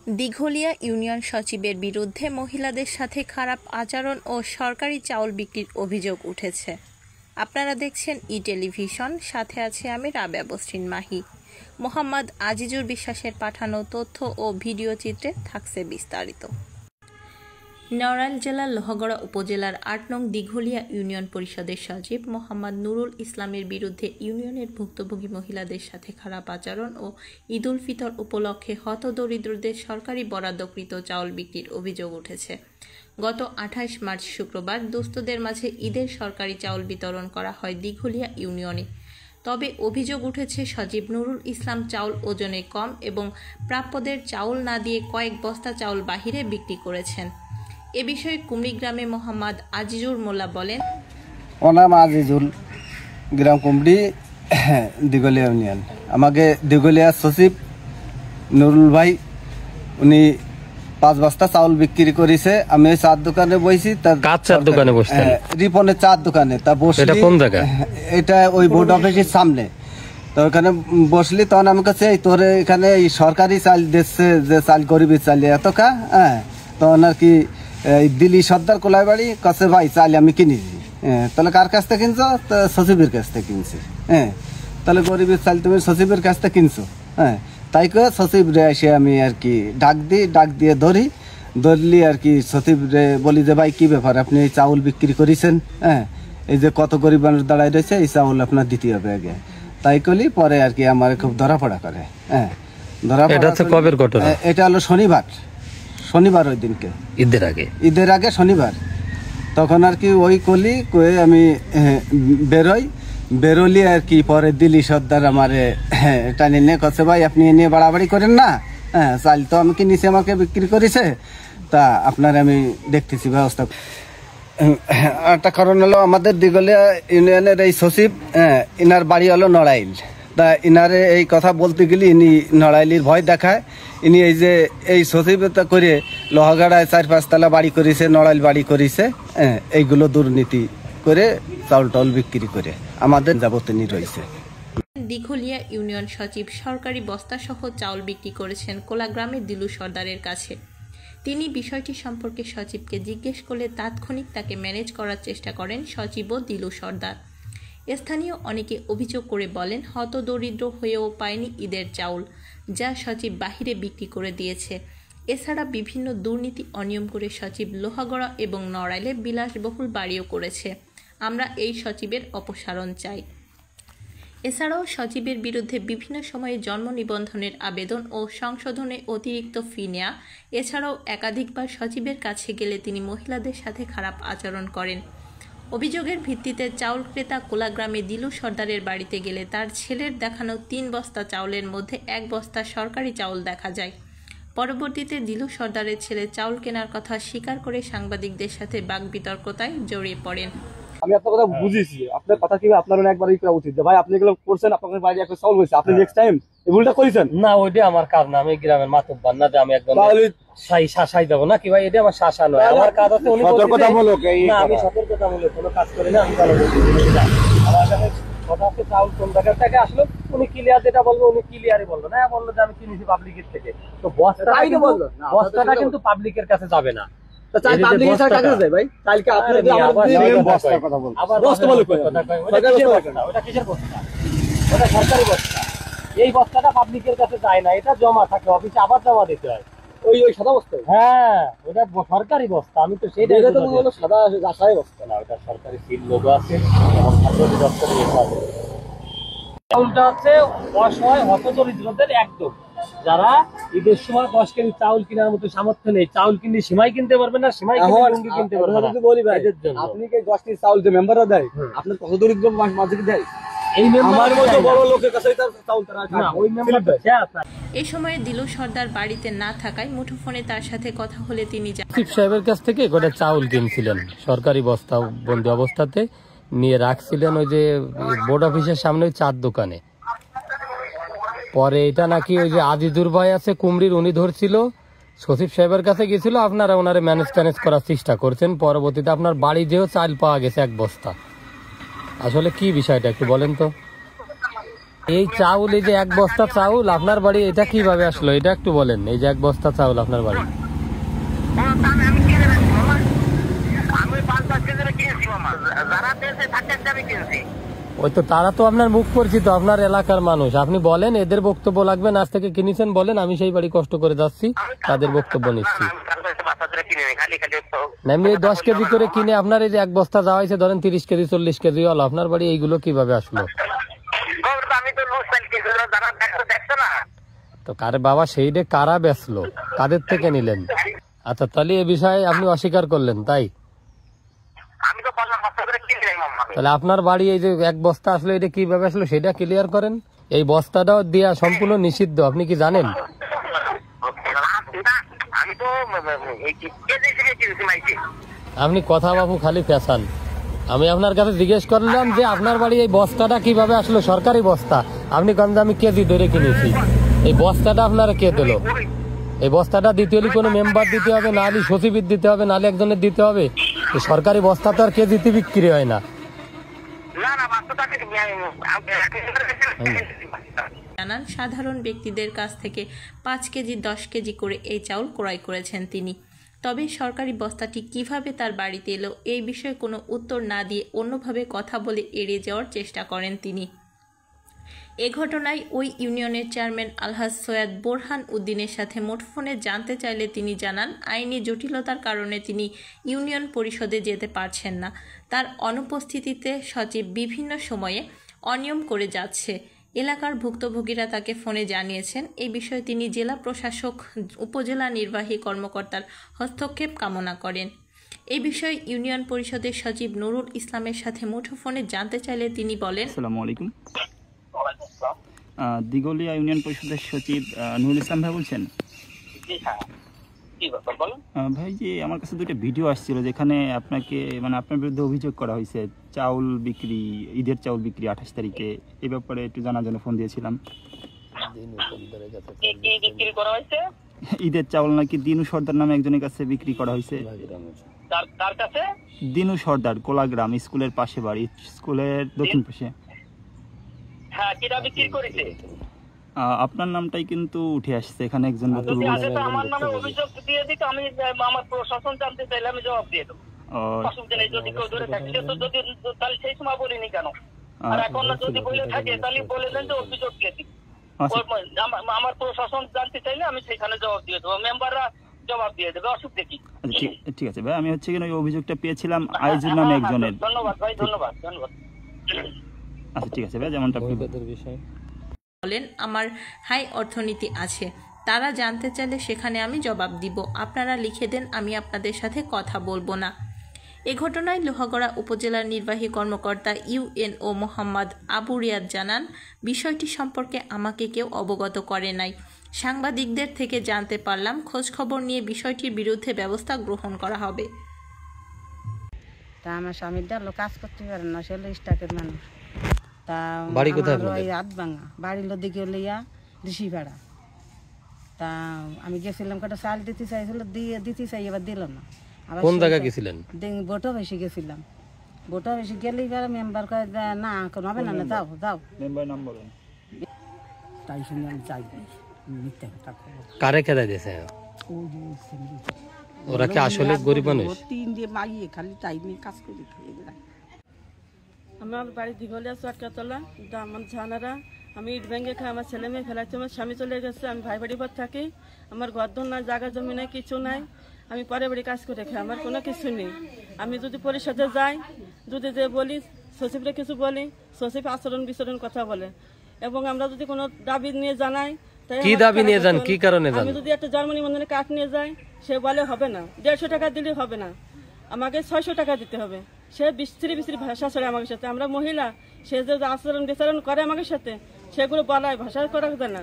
Dighalia union সচিবের বিরুদ্ধে মহিলাদের সাথে খারাপ আচরণ ও সরকারি চাউল বিক্রির অভিযোগ উঠেছে। আপনারা দেখছেন টেলিভিশন, সাথে আছে আমি রাবেয়া বসরিন মাহি। মোহাম্মদ আজিজুর বিশ্বাসের পাঠানো তথ্য ও ভিডিও চিত্রে থাকছে বিস্তারিত। নড়াইল জেলার লোহাগড়া উপজেলার ৮ নং দিঘলিয়া ইউনিয়ন পরিষদের সচিব মোহাম্মদ নুরুল ইসলামের বিরুদ্ধে ইউনিয়নের ভুক্তভোগী মহিলাদের সাথে খারাপ আচরণ ও ঈদ উল ফিতর উপলক্ষে হতদরিদ্রদের সরকারি বরাদ্দকৃত চাউল বিক্রির অভিযোগ উঠেছে। গত ২৮ মার্চ শুক্রবার দুস্থদের মাঝে ঈদের সরকারি চাউল বিতরণ করা হয় দিঘলিয়া ইউনিয়নে। তবে অভিযোগ উঠেছে সচিব নুরুল ইসলাম চাউল ওজনে কম এবং প্রাপ্যদের চাউল না দিয়ে কয়েক বস্তা চাউল বাহিরে বিক্রি করেছেন। এ বিষয়ে কুমড়িগ্রামে মোহাম্মদ আজিজুর মোল্লা বলেন, ওনাম আজিজুল, গ্রাম কুমড়ি, দিঘলিয়া ইউনিয়ন। আমাকে দিঘলিয়া সচিব নুরুল ভাই উনি 5 বস্তা চাউল বিক্রি করেছে। আমি ওই চার দোকানে বসি, চার দোকানে বসছেন? রিপনের চার দোকানে। তা বসলি, এটা কোন জায়গা? এটা ওই বোর্ড অফিসের সামনে। তো ওখানে বসলি, তখন আমি কাছে এই তোর এখানে এই সরকারি চাল দিচ্ছে, যে চাল গরিবি চাল এত কা, হ্যাঁ। তখন আর কি দিল্লি সর্দার কোলাই বাড়ি কাছে, ভাই চাল আমি কিনেছি। তাহলে কার কাছ থেকে কিনছো? সচিবের কাছ থেকে কিনছি। হ্যাঁ, তাহলে গরিবের চাল তুমি সচিবের কাছ থেকে কিনছো? হ্যাঁ, তাই করে সচিব রে এসে আমি আর কি ডাক দিয়ে ধরলি আর কি। সচিব রে বলি যে, ভাই কি ব্যাপার, আপনি এই চাউল বিক্রি করেছেন? হ্যাঁ, এই যে কত গরিব মানুষ দাঁড়ায় রয়েছে, এই চাউল আপনার দিতে হবে আগে। তাই করলি পরে আর কি আমার খুব ধরাপড়া করে। হ্যাঁ, কবের ঘটনা? এটা হলো শনিবার ওই দিনকে, ঈদের আগে শনিবার। তখন আর কি ওই কলি কয়ে আমি বেরোলি আর কি। পরে দিল্লি সর্দার আমারে টানি নিয়ে কাছে, ভাই আপনি নিয়ে বাড়াবাড়ি করেন না। হ্যাঁ, চাল তো আমি কিনেছি, আমাকে বিক্রি করেছে, তা আপনার আমি দেখতেছি ব্যবস্থা। একটা কারণ হলো আমাদের দিঘলিয়া ইউনিয়নের এই সচিব, ইনার বাড়ি হলো নড়াইল। তা ইনারে এই কথা বলতে গেলে ইনি নড়াইলির ভয় দেখায়। ইনি এই যে এই সচিবতা করে লোহাগাড়ায় 4-5 তলা বাড়ি করেছে, নড়াইল বাড়ি করেছে, এইগুলো দুর্নীতি করে চাউল টাউল বিক্রি করে আমাদের যাবতীয় রয়েছে। দিঘলিয়া ইউনিয়ন সচিব সরকারি বস্তাসহ চাউল বিক্রি করেছেন কোলাগ্রামের দিলু সর্দারের কাছে। তিনি বিষয়টি সম্পর্কে সচিবকে জিজ্ঞেস করলে তাৎক্ষণিক তাকে ম্যানেজ করার চেষ্টা করেন সচিব ও দিলু সর্দার। স্থানীয় অনেকে অভিযোগ করে বলেন, হতদরিদ্র হয়েও পায়নি ঈদের চাউল, যা সচিব বাহিরে বিক্রি করে দিয়েছে। এছাড়া বিভিন্ন দুর্নীতি অনিয়ম করে সচিব লোহাগড়া এবং নড়াইলে বিলাসবহুল বাড়িও করেছে। আমরা এই সচিবের অপসারণ চাই। এছাড়াও সচিবের বিরুদ্ধে বিভিন্ন সময়ে জন্ম নিবন্ধনের আবেদন ও সংশোধনে অতিরিক্ত ফি নেয়া, এছাড়াও একাধিকবার সচিবের কাছে গেলে তিনি মহিলাদের সাথে খারাপ আচরণ করেন। অভিযোগের ভিত্তিতে চাউল ক্রেতা কোলাগ্রামে দিলু সর্দারের বাড়িতে গেলে তার ছেলের দেখানো 3 বস্তা চাউলের মধ্যে 1 বস্তা সরকারি চাউল দেখা যায়। পরবর্তীতে দিলু সর্দারের ছেলে চাউল কেনার কথা স্বীকার করে সাংবাদিকদের সাথে বাকবিতর্কতায় জড়িয়ে পড়েন। আমি আপনার কথা বুঝেছি, আপনার কথা কি আপনার একবার করা উচিত। ভাই আপনি এগুলো করছেন, আপনার বাড়ি একটা চাউল হয়েছে, আপনি নেক্সট টাইম এই ভুলটা করেছেন না। ওইটা আমার কাজ না, আমি গ্রামের মাতব্বর না যে আমি একদম শাসাই দেবো না কি ভাই, এটা আমার শাসা নয়। আমার কাজ আছে সতর্কতামূলক, না আমি সতর্কতামূলক কোনো কাজ করি না। আমি আমার কাছে কথা হচ্ছে চাউল কোন জায়গা থেকে আসলো, উনি ক্লিয়ার যেটা বলবো উনি ক্লিয়ারই বললো না, বললো যে আমি কিনেছি পাবলিকের থেকে। তো বস্তাটা কিন্তু পাবলিকের কাছে যাবে না। এই বস্তাটা পাবলিকের কাছে যায় না, এটা জমা থাকে অফিসে, আবার জমা দিতে হয়। ওই সাদা বস্তা? হ্যাঁ, ওটা সরকারি বস্তা। আমি তো সেইটা সাদা আশাই বস্তা না, ওটা সরকারি সিল লোগো আছে। চাউলটা হচ্ছে অসহায় হতদরিদ্রদের একদম, যারা ঈদের সময় 10 কেজি চাউল কেনার মতো সামর্থ্য নেই, চাউল কিনলে সীমাই কিনতে পারবে না, সীমাই কিনতে কিনতে পারবে না। বলি ভাই, আপনি কি 10 কেজি চাউল যে মেম্বাররা দেয়, আপনার কত দরিদ্র মাঝে দেয়? এই সময়ে দিলু সর্দার বাড়িতে না থাকায় মুঠোফোনে তার সাথে কথা হলে তিনি সচিব সাহেবের কাছ থেকে গোটা চাউল কিনছিলেন, সরকারি বস্তা বন্দি অবস্থাতে নিয়ে রাখছিলেন ওই যে বোর্ড অফিসের সামনে ওই 4 দোকানে। পরে এটা নাকি ওই যে আজিজুর ভাই আছে কুমড়ির, উনি ধরছিল, সচিব সাহেবের কাছে গেছিল, আপনারা ওনারে ম্যানেজ করার চেষ্টা করছেন। পরবর্তীতে আপনার বাড়ি যেও চাল পাওয়া গেছে 1 বস্তা। আসলে কি বিষয়টা একটু বলেন তো। এই চাউল, এই যে 1 বস্তা চাউল আপনার বাড়ি, এটা কিভাবে আসলো এটা একটু বলেন। এই যে 1 বস্তা চাউল আপনার বাড়ি, ওই তো তারা তো আপনার মুখ পরিচিত, আপনার এলাকার মানুষ। আপনি বলেন, এদের বক্তব্য লাগবে, আজ থেকে কিনেছেন বলেন, আমি সেই বাড়ি কষ্ট করে যাচ্ছি, তাদের বক্তব্য নিচ্ছি। এমনি 10 কেজি করে কিনে আপনার এই যে 1 বস্তা যাওয়া হয়েছে, ধরেন 30 কেজি 40 কেজি হলো, আপনার বাড়ি এইগুলো কিভাবে আসলো? তো কারে বাবা, সেইটা কারা বেচলো, কাদের থেকে নিলেন? আচ্ছা, তাহলে এ বিষয়ে আপনি অস্বীকার করলেন, তাই? তাহলে আপনার বাড়ি এই যে 1 বস্তা আসলো, এটা কিভাবে আসলো সেটা ক্লিয়ার করেন। এই বস্তাটাও দেওয়া সম্পূর্ণ নিষিদ্ধ, আপনি কি জানেন? আপনি কথা বাবু খালি ফেসান। আমি আপনার কাছে জিজ্ঞেস করলাম যে আপনার বাড়ি এই বস্তাটা কিভাবে আসলো, সরকারি বস্তা, আপনি কেন আমি কেজি ধরে কিনেছি। এই বস্তাটা আপনারা কে দিল? এই বস্তাটা দিতে হলে কোনো মেম্বার দিতে হবে, নাহলে সচিবের দিতে হবে, নাহলে একজনের দিতে হবে। এই সরকারি বস্তা তো আর কেজিতে বিক্রি হয় না। জানান, সাধারণ ব্যক্তিদের কাছ থেকে 5 কেজি 10 কেজি করে এই চাউল ক্রয় করেছেন তিনি। তবে সরকারি বস্তাটি কিভাবে তার বাড়িতে এলো এই বিষয়ে কোনো উত্তর না দিয়ে অন্যভাবে কথা বলে এড়িয়ে যাওয়ার চেষ্টা করেন তিনি। এ ঘটনায় ওই ইউনিয়নের চেয়ারম্যান আলহাজ সৈয়দ বোরহান উদ্দিনের সাথে মুঠোফোনে জানতে চাইলে তিনি জানান, আইনি জটিলতার কারণে তিনি ইউনিয়ন পরিষদে যেতে পারছেন না। তার অনুপস্থিতিতে সচিব বিভিন্ন সময়ে অনিয়ম করে যাচ্ছে। এলাকার ভুক্তভোগীরা তাকে ফোনে জানিয়েছেন। এই বিষয়ে তিনি জেলা প্রশাসক, উপজেলা নির্বাহী কর্মকর্তার হস্তক্ষেপ কামনা করেন। এই বিষয়ে ইউনিয়ন পরিষদের সচিব নুরুল ইসলামের সাথে মুঠোফোনে জানতে চাইলে তিনি বলেন, আসসালামু আলাইকুম। দিগলিয়া ইউনিয়ন পরিষদের সচিব নুরুল ইসলাম ভাই বলছেন? ভাই, যে আমার কাছে 2টা ভিডিও আসছিল যেখানে আপনাকে, মানে আপনার বিরুদ্ধে অভিযোগ করা হয়েছে চাউল বিক্রি, ঈদের চাউল বিক্রি 28 তারিখে। এই ব্যাপারে একটু জানার জন্য ফোন দিয়েছিলাম। ঈদের চাউল নাকি দিনু সর্দার নামে একজনের কাছে বিক্রি করা হয়েছে। দিনু সর্দার, কোলাগ্রাম, স্কুলের পাশে বাড়ি, স্কুলের দক্ষিণ পাশে। আপনার নামটাই কিন্তু উঠে আসছে এখানে। একজন আমার নামে অভিযোগ দিয়ে দিতে আমি আমার প্রশাসন জানতে চাইলে আমি জবাব দিয়ে দেবো, অসুবিধা নেই। যদি কেউ ধরে থাকে তো যদি, তাহলে সেই সময় বলিনি কেন? আর এখন যদি বলে থাকে তাহলে বলে দেন যে অভিযোগ দিয়ে দিন। আমার প্রশাসন জানতে চাইলে আমি সেখানে জবাব দিয়ে দেবো, মেম্বাররা জবাব দিয়ে দেবে, অসুবিধা কি? ঠিক আছে ভাই, আমি হচ্ছে কিনা ওই অভিযোগটা পেয়েছিলাম আইজুর নামে একজনের। ধন্যবাদ ভাই, ধন্যবাদ ধন্যবাদ। আচ্ছা ঠিক আছে ভাই, যেমনটা বলেন, আমার হাই অর্থনীতি আছে, তারা জানতে চাইলে সেখানে আমি জবাব দিব। আপনারা লিখে দেন, আমি আপনাদের সাথে কথা বলবো না। এ ঘটনায় লোহাগড়া উপজেলার নির্বাহী কর্মকর্তা ইউএনও মোহাম্মদ আবু রিয়াদ জানান, বিষয়টি সম্পর্কে আমাকে কেউ অবগত করে নাই। সাংবাদিকদের থেকে জানতে পারলাম, খোঁজখবর নিয়ে বিষয়টির বিরুদ্ধে ব্যবস্থা গ্রহণ করা হবে। তা আমার স্বামীর ডালো কাজ করতে পারে না, সে স্টাকের মানুষ। তা বাড়ি কোথায়? আধভাঙা বাড়ি দিকে লইয়া ঋষি ভাড়া। তা আমি গেছিলাম, কটা চাল দিতে চাইছিল, দিতে চাই, এবার দিল না। কোন জায়গায় গেছিলেন? ভোটও বেশি গেছিলাম। ভোটও বেশি গেলে এবার মেম্বার কয় না, হবে না, দাও দাও। মেম্বার নাম বলেন। তাই শুনে আমি চাই মিথ্যা কথা। কারে খেদাই দিয়েছে? ওরা কি আসলে গরিব মানুষ? 3 দিয়ে মাইয়ে খালি তাই নিয়ে কাজ করি। আমার বাড়ি দিঘলিয়া চটকাতলা, আমার ঝানারা। আমি ইট ব্যাঙ্গে খাই, আমার ছেলে মেয়ে ফেলাচ্ছে, আমার স্বামী চলে গেছে, আমি ভাই বাড়ি পর থাকি। আমার গর্দন নাই, জায়গা জমি নাই, কিছু নাই। আমি পরে বাড়ি কাজ করে খাই, আমার কোনো কিছু নেই। আমি যদি পরিষদে যাই, যদি যে বলি, সচিবরা কিছু বলি, সচিব আচরণ বিচরণ কথা বলে। এবং আমরা যদি কোনো দাবি নিয়ে জানাই, কি দাবি নিয়ে যান, কি কারণে যান? আমি যদি একটা জার্মানি মন্দিরে কাঠ নিয়ে যাই, সে বলে হবে না, 150 টাকা দিলে হবে না, আমাকে 600 টাকা দিতে হবে। সে বিস্তৃতি ভাষা ছড়ে আমাদের সাথে। আমরা মহিলা, সে যে আচরণ বিচারণ করে আমাদের সাথে, সেগুলো বলায় ভাষা করা যায় না।